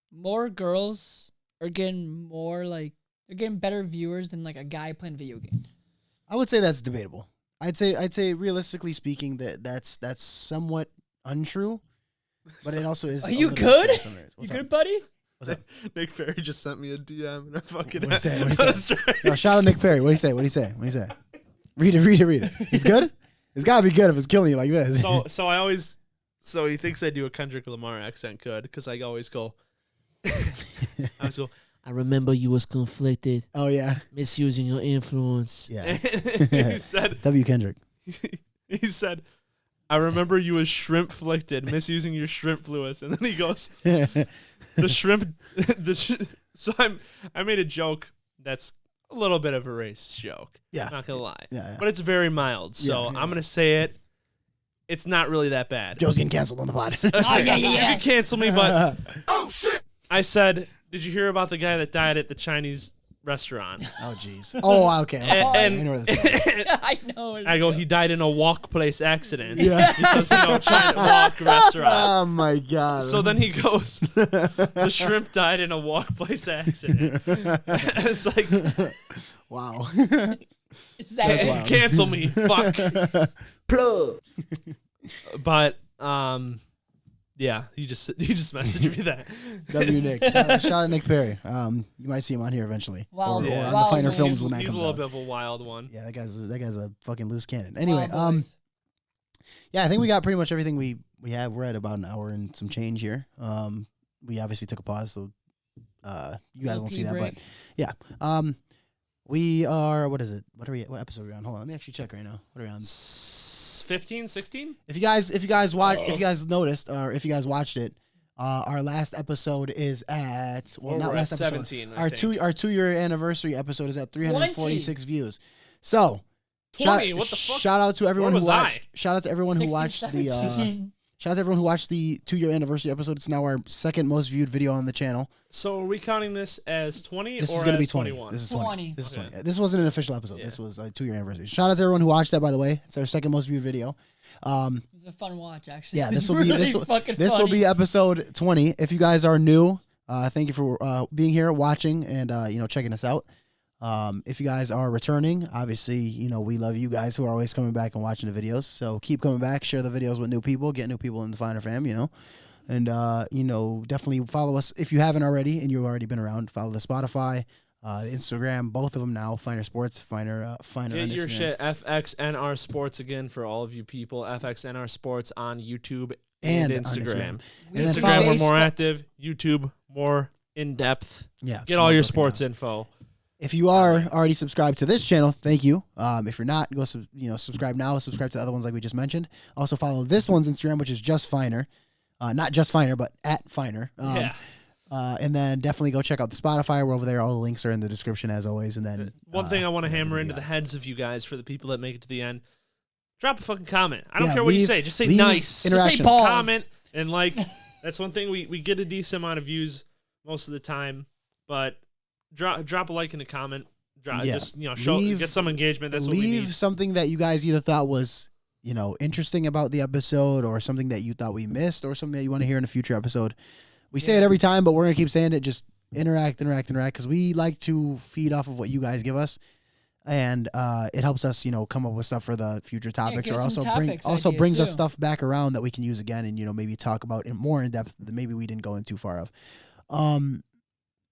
More girls are getting they're getting better viewers than like a guy playing video games. I would say that's debatable. I'd say realistically speaking that's somewhat untrue. But it also is. Are you good? You good, buddy? What's up? Nick Perry just sent me a DM and I fucking. What do you say? No, shout out Nick Perry. What do you say? Read it. He's good. It's gotta be good if it's killing you like this. So he thinks I do a Kendrick Lamar accent good because I always go. I remember you was conflicted. Oh yeah. Misusing your influence. Yeah. He said. W. Kendrick. He said. I remember you was shrimp-flicted, misusing your shrimp, Lewis. And then he goes, the shrimp... So I made a joke that's a little bit of a racist joke. Yeah. Not going to lie. Yeah. But it's very mild. So I'm going to say it. It's not really that bad. Joe's getting canceled on the pod. Oh, yeah. You can cancel me, but... Oh, shit! I said, did you hear about the guy that died at the Chinese restaurant? Oh, jeez. Oh, okay. And I know where this is. I know. I go, he died in a walk place accident. Yeah. Because, China walk restaurant. Oh, my God. So then he goes, the shrimp died in a walk place accident. It's like, wow. Cancel me. Fuck. Plug. But, yeah, he just messaged me that. W. Nick. Shout out Nick Perry. You might see him on here eventually. Wow. Or on the Wow. Finer Films when that He's comes a little out. bit of a wild one. Yeah, that guy's a fucking loose cannon. Anyway, Wow, yeah, I think we got pretty much everything we have. We're at about an hour and some change here. We obviously took a pause, so you guys won't see that, break. but yeah. We are, what is it? What episode are we on? Hold on, let me actually check right now. What are we on? 15, 16? If you guys noticed, or if you guys watched it, our last episode is at We're at 17. Our 2-year anniversary episode is at 346 views. So 20. What the fuck? Shout out to everyone who watched. I? Shout out to everyone who watched the. Shout out to everyone who watched the 2-year anniversary episode. It's now our second most viewed video on the channel. So are we counting this as 20 this or is gonna as be 20. 21? This is 20. This is Okay. 20. This wasn't an official episode. Yeah. This was a 2-year anniversary. Shout out to everyone who watched that, by the way. It's our second most viewed video. It was a fun watch, actually. Yeah, this will be episode 20. If you guys are new, thank you for being here, watching, and checking us out. If you guys are returning, obviously, we love you guys who are always coming back and watching the videos. So keep coming back, share the videos with new people, get new people in the Finer fam, and definitely follow us if you haven't already and you've already been around. Follow the Spotify, Instagram, both of them now. Finer Sports, Finer. Get your shit FXNR Sports again for all of you people. FXNR Sports on YouTube and Instagram. Instagram we're more active. YouTube more in depth. Yeah, get all your sports info. If you are already subscribed to this channel, thank you. If you're not, go subscribe now. Subscribe to the other ones like we just mentioned. Also follow this one's Instagram, which is just Finer, not just Finer, but at Finer. And then definitely go check out the Spotify. We're over there. All the links are in the description as always. And then one thing I want to hammer into the heads of you guys for the people that make it to the end: drop a fucking comment. I don't care what you say. Just say nice. Just say pause. Comment and like. That's one thing we get a decent amount of views most of the time, but. Drop a like in the comment. Just get some engagement. That's what we need. Leave something that you guys either thought was interesting about the episode, or something that you thought we missed, or something that you want to hear in a future episode. We say it every time, but we're gonna keep saying it. Just interact, because we like to feed off of what you guys give us, and it helps us come up with stuff for the future topics, or also brings us stuff back around that we can use again, and maybe talk about it more in depth that maybe we didn't go in too far of.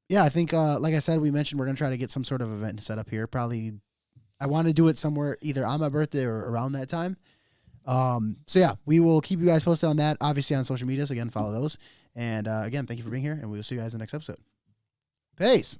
yeah, I think like I said, we mentioned we're gonna try to get some sort of event set up here. Probably, I want to do it somewhere either on my birthday or around that time. So yeah, we will keep you guys posted on that. Obviously on social medias. Again, follow those. And again, thank you for being here, and we will see you guys in the next episode. Peace.